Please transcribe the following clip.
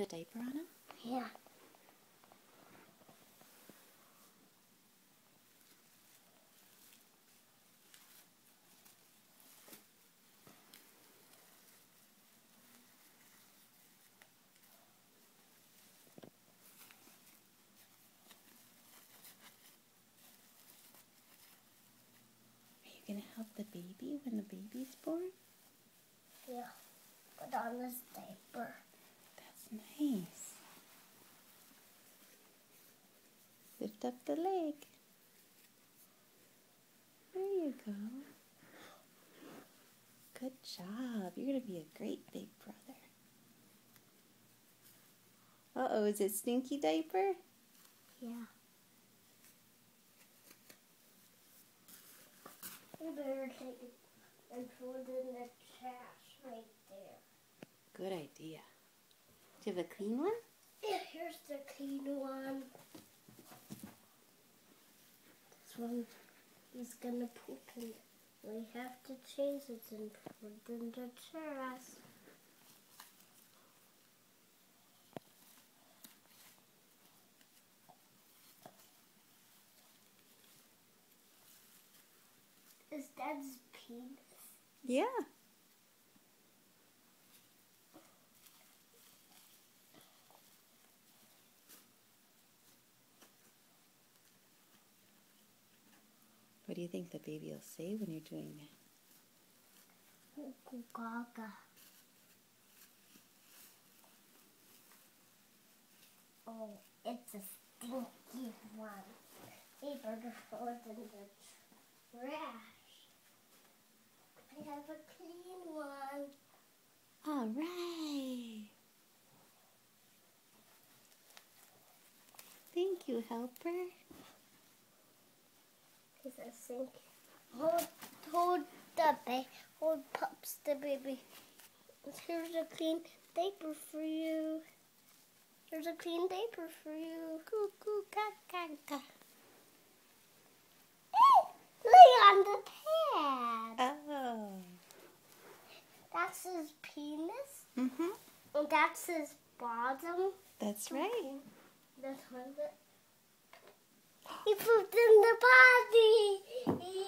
put a diaper on him? Yeah. Are you going to help the baby when the baby's born? Yeah. Put on this diaper. That's nice. Lift up the leg. There you go. Good job. You're going to be a great big brother. Uh-oh, is it Stinky Diaper? Yeah. You better take it and throw it in the trash right there. Good idea. Do you have a clean one? Yeah, here's the clean one. This one he's gonna poop in it. We have to change it and put it in the trash. Is Dad's penis? Yeah. What do you think the baby will say when you're doing that? Goo gaga. Oh, it's a stinky one. Hey, better throw it in the trash. I have a clean one. All right. Thank you, helper. He's a sink. Hold pups the baby. Here's a clean diaper for you. Here's a clean diaper for you. Goo goo gaga. Lay on the pad. Oh. That's his penis. Mm-hmm. And that's his bottom. That's right. That's one that he pooped in the body.